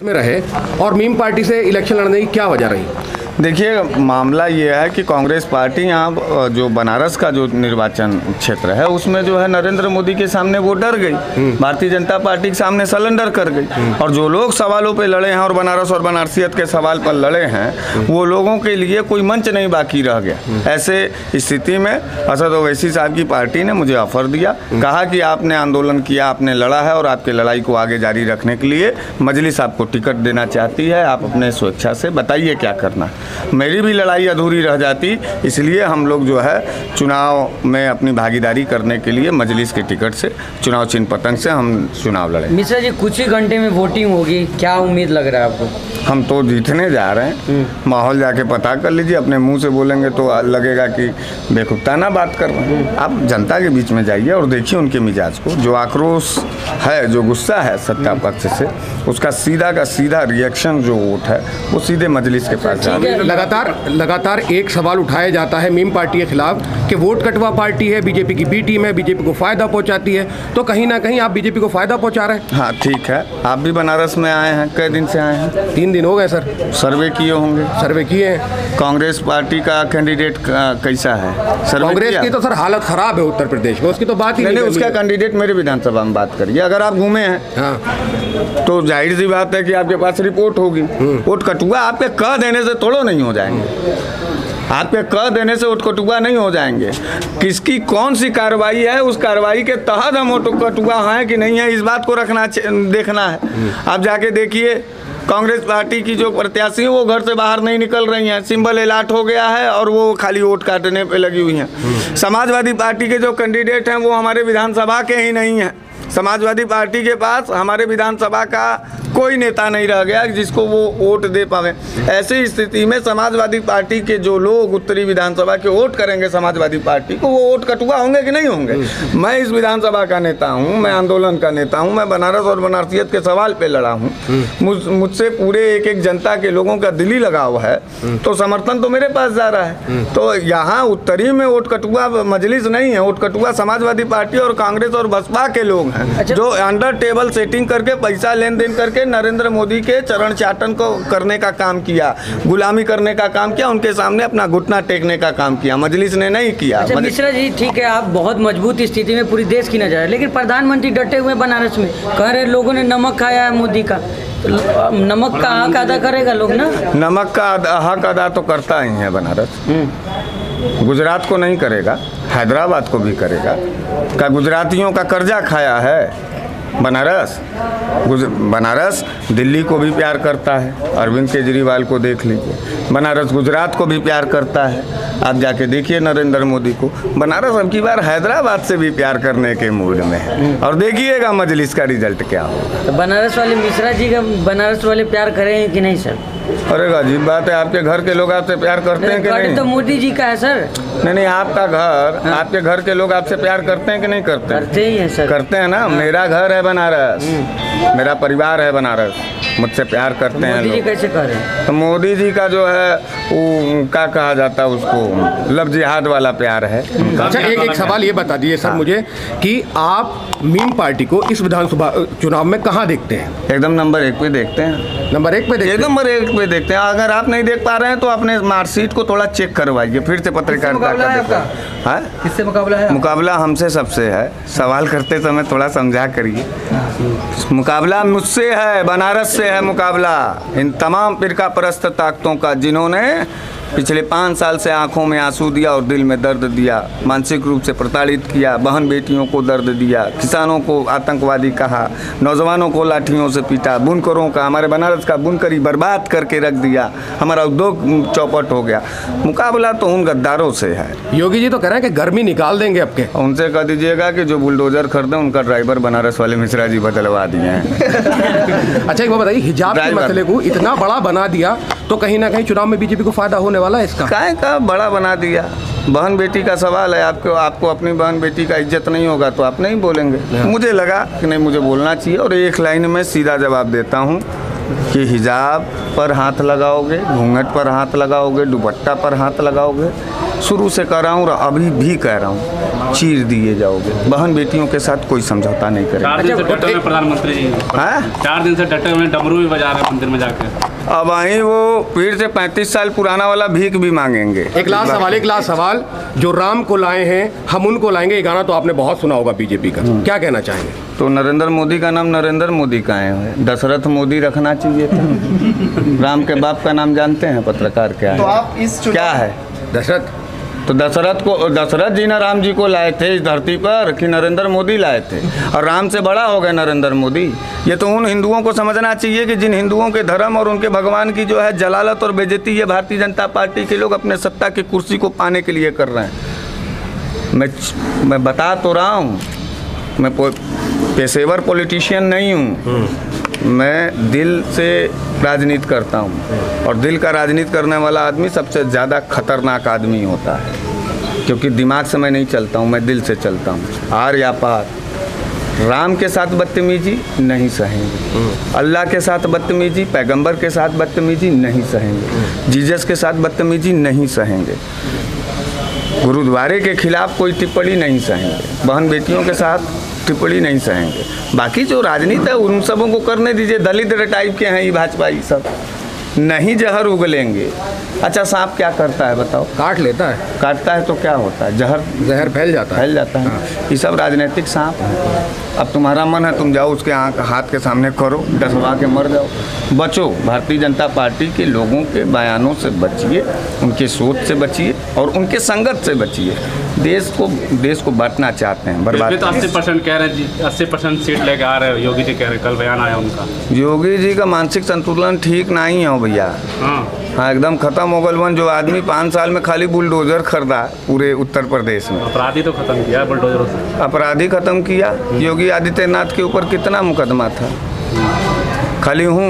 में रहे और मीम पार्टी से इलेक्शन लड़ने की क्या वजह रही? देखिए, मामला ये है कि कांग्रेस पार्टी यहाँ जो बनारस का जो निर्वाचन क्षेत्र है उसमें जो है नरेंद्र मोदी के सामने वो डर गई, भारतीय जनता पार्टी के सामने सरेंडर कर गई। और जो लोग सवालों पे लड़े हैं और बनारस और बनारसियत के सवाल पर लड़े हैं वो लोगों के लिए कोई मंच नहीं बाकी रह गया। ऐसे स्थिति में असद ओवैसी साहब की पार्टी ने मुझे ऑफर दिया, कहा कि आपने आंदोलन किया, आपने लड़ा है और आपके लड़ाई को आगे जारी रखने के लिए मजलिस आपको टिकट देना चाहती है, आप अपने स्वेच्छा से बताइए क्या करना। मेरी भी लड़ाई अधूरी रह जाती, इसलिए हम लोग जो है चुनाव में अपनी भागीदारी करने के लिए मजलिस के टिकट से चुनाव चिन्ह पतंग से हम चुनाव लड़े। मिश्रा जी, कुछ ही घंटे में वोटिंग होगी, क्या उम्मीद लग रहा है आपको? हम तो जीतने जा रहे हैं, माहौल जाके पता कर लीजिए। अपने मुंह से बोलेंगे तो लगेगा कि बेखुफ्ताना बात कर रहे हैं। आप जनता के बीच में जाइए और देखिए उनके मिजाज को, जो आक्रोश है, जो गुस्सा है सत्ता पक्ष से, उसका सीधा का सीधा रिएक्शन जो वोट है वो सीधे मजलिस के पास जा रहा है। लगातार एक सवाल उठाया जाता है मीम पार्टी के खिलाफ कि वोट कटवा पार्टी है, बीजेपी की बी टीम है, बीजेपी को फायदा पहुंचाती है, तो कहीं ना कहीं आप बीजेपी को फायदा पहुंचा रहे हैं। हाँ ठीक है, आप भी बनारस में आए हैं, कई दिन से आए हैं? 3 दिन हो गए सर। सर्वे किए होंगे? सर्वे किए हैं। कांग्रेस पार्टी का कैंडिडेट कैसा है? कांग्रेस की तो सर हालत खराब है उत्तर प्रदेश में, उसकी तो बात ही नहीं। उसका कैंडिडेट मेरे विधानसभा में बात करिए। अगर आप घूमे हैं हाँ तो जाहिर सी बात है कि आपके पास रिपोर्ट होगी। वोट कटुआ आपके कह देने से थोड़ा नहीं हो जाएंगे, आपके कह देने से वोट कटुआ नहीं हो जाएंगे। किसकी कौन सी कार्रवाई है, उस कार्रवाई के तहत हम वोट कटुआ हैं कि नहीं है, इस बात को देखना है। आप जाके देखिए, कांग्रेस पार्टी की जो प्रत्याशी है वो घर से बाहर नहीं निकल रही हैं, सिंबल अलाट हो गया है और वो खाली वोट काटने पे लगी हुई हैं। समाजवादी पार्टी के जो कैंडिडेट हैं वो हमारे विधानसभा के ही नहीं हैं। समाजवादी पार्टी के पास हमारे विधानसभा का कोई नेता नहीं रह गया जिसको वो वोट दे पावे। ऐसी स्थिति में समाजवादी पार्टी के जो लोग उत्तरी विधानसभा के वोट करेंगे समाजवादी पार्टी को, वो वोट कटुआ होंगे कि नहीं होंगे? मैं इस विधानसभा का नेता हूँ, मैं आंदोलन का नेता हूँ, मैं बनारस और बनारसियत के सवाल पे लड़ा हूँ। मुझसे पूरे एक जनता के लोगों का दिली लगाव है, तो समर्थन तो मेरे पास जा रहा है। तो यहाँ उत्तरी में वोट कटुआ मजलिस नहीं है, वोट कटुआ समाजवादी पार्टी और कांग्रेस और बसपा के लोग हैं। अच्छा। जो अंडर टेबल सेटिंग करके पैसा लेन देन करके नरेंद्र मोदी के चरण चाटन को करने का काम किया, गुलामी करने का काम किया, उनके सामने अपना घुटना टेकने का काम किया, मजलिस ने नहीं किया। अच्छा मिश्रा जी, ठीक है, आप बहुत मजबूत स्थिति में पूरी देश की नजर है, लेकिन प्रधानमंत्री डटे हुए बनारस में, कह रहे लोगों ने नमक खाया है मोदी का, नमक का हक अदा करेगा लोग ना? नमक का हक अदा तो करता ही है बनारस, गुजरात को नहीं करेगा, हैदराबाद को भी करेगा। क्या गुजरातियों का कर्जा खाया है बनारस? बनारस दिल्ली को भी प्यार करता है, अरविंद केजरीवाल को देख लीजिए। बनारस गुजरात को भी प्यार करता है, आप जाके देखिए नरेंद्र मोदी को। बनारस अब की बार हैदराबाद से भी प्यार करने के मूड में है, और देखिएगा मजलिस का रिजल्ट क्या होगा। तो बनारस वाले मिश्रा जी का बनारस वाले प्यार करें कि नहीं सर? अरे अजीब बात है, आपके घर के लोग आपसे प्यार करते हैं कि नहीं? तो मोदी जी का है सर। नहीं, आपका घर, आपके घर के लोग आपसे प्यार करते हैं कि नहीं करते? करते ही हैं सर। करते हैं ना। मेरा घर है बनारस, मेरा परिवार है बनारस, मुझसे प्यार करते हैं। मोदी जी कैसे कर रहे हैं? तो मोदी जी का जो है वो क्या कहा जाता है उसको, लव जिहाद वाला प्यार है। अच्छा, एक सवाल ये बता दीजिए सर मुझे कि आप मीम पार्टी को इस विधानसभा चुनाव में कहाँ देखते हैं? एकदम नंबर 1 पे देखते हैं। नंबर 1 पे देखते हैं? नंबर 1 पे देखते हैं। अगर आप नहीं देख पा रहे हैं तो अपने मार्कशीट को थोड़ा चेक करवाइए, फिर से पत्रकारिता का। किससे मुकाबला है? मुकाबला हमसे सबसे है। सवाल करते समय थोड़ा समझा करिए। मुकाबला मुझसे है, बनारस से है मुकाबला, इन तमाम फिरका परस्त ताकतों का जिन्होंने पिछले 5 साल से आंखों में आंसू दिया और दिल में दर्द दिया, मानसिक रूप से प्रताड़ित किया, बहन बेटियों को दर्द दिया, किसानों को आतंकवादी कहा, नौजवानों को लाठियों से पीटा, बुनकरों का, हमारे बनारस का बुनकरी बर्बाद करके रख दिया, हमारा उद्योग चौपट हो गया। मुकाबला तो उन गद्दारों से है। योगी जी तो कह रहे हैं कि गर्मी निकाल देंगे आपके। उनसे कह दीजिएगा कि जो बुलडोजर खरीदे उनका ड्राइवर बनारस वाले मिश्रा जी बदलवा दिए हैं। अच्छा, एक बात बताइए, हिजाब के मसले को इतना बड़ा बना दिया तो कहीं ना कहीं चुनाव में बीजेपी को फायदा होने वाला है इसका? काय का बड़ा बना दिया? बहन बेटी का सवाल है, आपको अपनी बहन बेटी का इज्जत नहीं होगा तो आप नहीं बोलेंगे। मुझे लगा कि नहीं, मुझे बोलना चाहिए, और एक लाइन में सीधा जवाब देता हूँ कि हिजाब पर हाथ लगाओगे, घूंघट पर हाथ लगाओगे, दुपट्टा पर हाथ लगाओगे, शुरू से कर रहा हूँ और अभी भी कह रहा हूँ, चीर दिए जाओगे। बहन बेटियों के साथ कोई समझौता नहीं करेगा। 4 दिन से डटे हुए प्रधानमंत्री जी, 4 दिन से डटे हुए डमरू भी बजा रहे हैं मंदिर में जाकर। अब वहीं वो फिर से 35 साल पुराना वाला भीख भी मांगेंगे। एक लास्ट सवाल, जो राम को लाए हैं हम उनको लाएंगे, ये गाना तो आपने बहुत सुना होगा बीजेपी का, क्या कहना चाहेंगे? तो नरेंद्र मोदी का नाम नरेंद्र मोदी का है, दशरथ मोदी रखना चाहिए था। राम के बाप का नाम जानते हैं पत्रकार क्या है? तो आप इस क्या है दशरथ? तो दशरथ जी ने राम जी को लाए थे इस धरती पर कि नरेंद्र मोदी लाए थे? और राम से बड़ा हो गए नरेंद्र मोदी। ये तो उन हिंदुओं को समझना चाहिए कि जिन हिंदुओं के धर्म और उनके भगवान की जो है जलालत और बेइज्जती ये भारतीय जनता पार्टी के लोग अपने सत्ता की कुर्सी को पाने के लिए कर रहे हैं। मैं बता तो रहा हूँ, मैं पेशेवर पॉलिटिशियन नहीं हूँ, मैं दिल से राजनीति करता हूँ और दिल का राजनीति करने वाला आदमी सबसे ज़्यादा खतरनाक आदमी होता है, क्योंकि दिमाग से मैं नहीं चलता हूँ, मैं दिल से चलता हूँ। आर या पार, राम के साथ बदतमीजी नहीं सहेंगे, अल्लाह के साथ बदतमीजी, पैगंबर के साथ बदतमीजी नहीं सहेंगे, जीसस के साथ बदतमीजी नहीं सहेंगे, गुरुद्वारे के खिलाफ कोई टिप्पणी नहीं सहेंगे, बहन बेटियों के साथ टिप्पणी नहीं सहेंगे। बाकी जो राजनीति है उन सबों को करने दीजिए। दलित टाइप के हैं ये भाजपा, ये सब नहीं जहर उगलेंगे। अच्छा, सांप क्या करता है बताओ? काट लेता है। काटता है तो क्या होता है? जहर फैल जाता है। ये सब राजनीतिक सांप है। अब तुम्हारा मन है तुम जाओ उसके हाथ के सामने करो, डसवा के मर जाओ। बचो, भारतीय जनता पार्टी के लोगों के बयानों से बचिए, उनके सोच से बचिए और उनके संगत से बचिए। देश को बांटना चाहते हैं, बर्बाद। तो 80% कह रहे हैं जी, 80% सीट लेके आ रहे हो, योगी जी कह रहे, कल बयान आया उनका। योगी जी का मानसिक संतुलन ठीक नहीं है भैया। हाँ, एकदम खत्म हो गल। जो आदमी 5 साल में खाली बुलडोजर खरीदा पूरे उत्तर प्रदेश में, अपराधी तो खत्म किया बुलडोजरों से, अपराधी खत्म किया। योगी आदित्यनाथ के ऊपर कितना मुकदमा था? खाली हूँ,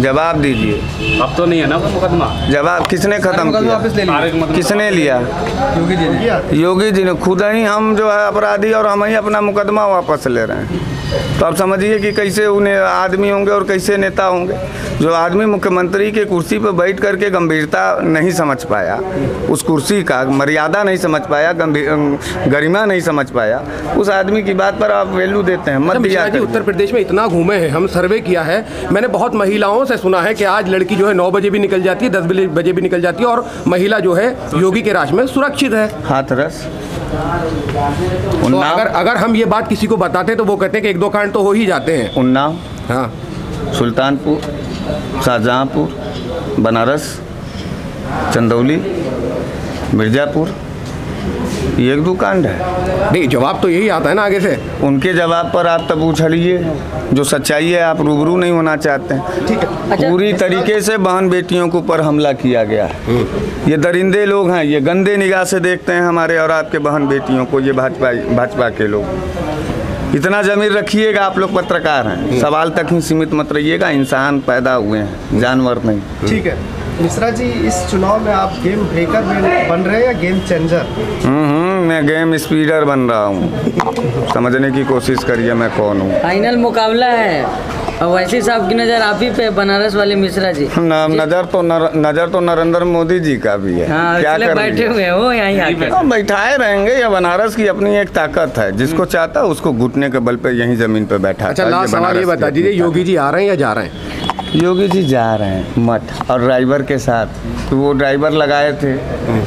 जवाब दीजिए। अब तो नहीं है ना वो मुकदमा? जवाब किसने खत्म किया? किसने लिया? योगी जी ने खुद ही। हम जो है अपराधी और हम ही अपना मुकदमा वापस ले रहे हैं। तो आप समझिए कि कैसे उन्हें आदमी होंगे और कैसे नेता होंगे। जो आदमी मुख्यमंत्री के कुर्सी पर बैठ करके गंभीरता नहीं समझ पाया, उस कुर्सी का मर्यादा नहीं समझ पाया, गरिमा नहीं समझ पाया, उस आदमी की बात पर आप वैल्यू देते हैं। मत दिया। उत्तर प्रदेश में इतना घूमे हैं, हम सर्वे किया है, मैंने बहुत महिलाओं से सुना है कि आज लड़की जो है 9 बजे भी निकल जाती है, 10 बजे भी निकल जाती है और महिला जो है योगी के राज में सुरक्षित है। हाथरस। तो अगर हम ये बात किसी को बताते हैं तो वो कहते हैं कि 1-2 कांड तो हो ही जाते हैं। उन्नाव, हाँ, सुल्तानपुर, शाहजहाँपुर, बनारस, चंदौली, मिर्ज़ापुर, ये 1-2 कांड है। नहीं, जवाब तो यही आता है ना आगे से। उनके जवाब पर आप तब उछलिए, जो सच्चाई है आप रूबरू नहीं होना चाहते हैं। ठीक है। पूरी तरीके से बहन बेटियों के ऊपर हमला किया गया है। ये दरिंदे लोग हैं, ये गंदे निगाह से देखते हैं हमारे और आपके बहन बेटियों को, ये भाजपा के लोग। इतना ज़मीर रखिएगा, आप लोग पत्रकार हैं, सवाल तक ही सीमित मत रहिएगा। इंसान पैदा हुए हैं, जानवर नहीं। ठीक है मिश्रा जी, इस चुनाव में आप गेम ब्रेकर बन रहे हैं या गेम चेंजर? मैं गेम स्पीडर बन रहा हूँ। समझने की कोशिश करिए मैं कौन हूँ। फाइनल मुकाबला है और वैसे साहब की नज़र आप ही पे, बनारस वाले मिश्रा जी। नजर तो नरेंद्र मोदी जी का भी है। हाँ, क्या कर बैठे हुए हो यहीं आके? बैठाए रहेंगे। या बनारस की अपनी एक ताकत है, जिसको चाहता है उसको घुटने के बल पे यहीं जमीन पे बैठा। अच्छा, लास्ट सवाल ये बता दीजिए, योगी जी आ रहे हैं या जा रहे हैं? योगी जी जा रहे हैं मठ और ड्राइवर के साथ। तो वो ड्राइवर लगाए थे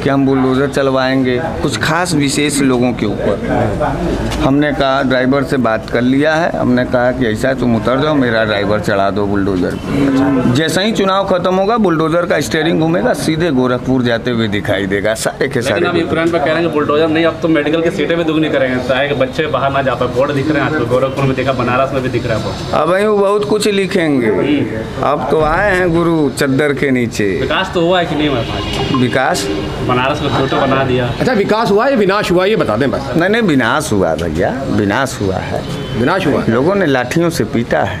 कि हम बुलडोज़र चलवाएंगे कुछ खास विशेष लोगों के ऊपर। हमने कहा, ड्राइवर से बात कर लिया है, हमने कहा कि ऐसा तुम उतर जाओ, मेरा ड्राइवर चढ़ा दो बुलडोज़र। जैसे ही चुनाव खत्म होगा, बुलडोज़र का स्टीयरिंग घूमेगा, सीधे गोरखपुर जाते हुए दिखाई देगा सारे के सारे। यूक्रेन पर कह रहे हैं बुलडोज़र नहीं, अब तो मेडिकल की सीटें भी दुगनी करेंगे, ताकि बच्चे बाहर ना जा पाए। बोर्ड दिख रहे हैं आजकल, गोरखपुर में दिखा, बनारस में भी दिख रहा है। अब वो बहुत कुछ लिखेंगे। अब तो आए हैं गुरु चद्दर के नीचे। विकास तो हुआ है कि नहीं हुआ? विकास बनारस को फोटो बना दिया। अच्छा, विकास हुआ या विनाश हुआ, ये बता दें बस। नहीं, विनाश हुआ भैया, विनाश हुआ है। विनाश हुआ। लोगों ने लाठियों से पीटा है,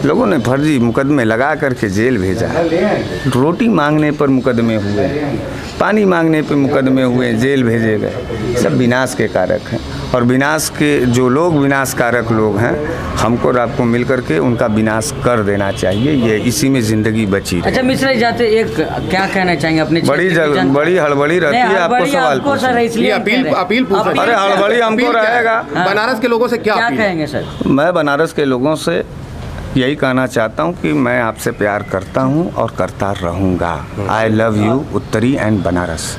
लोगों ने फर्जी मुकदमे लगा करके जेल भेजा है। रोटी मांगने पर मुकदमे हुए, पानी मांगने पर मुकदमे हुए, जेल भेजे गए। सब विनाश के कारक हैं। और विनाश के जो लोग विनाशकारक लोग हैं, हमको और आपको मिल करके उनका विनाश कर देना चाहिए। ये इसी में ज़िंदगी बची रहे। अच्छा मिश्रा जी, जाते एक क्या कहना चाहेंगे अपने बड़ी हड़बड़ी रहती है, आपको सवाल अपील पूछ। अरे हड़बड़ी हमको रहेगा। बनारस के लोगों से क्या कहेंगे सर? मैं बनारस के लोगों से यही कहना चाहता हूँ कि मैं आपसे प्यार करता हूँ और करता रहूँगा। आई लव यू उत्तरी एंड बनारस।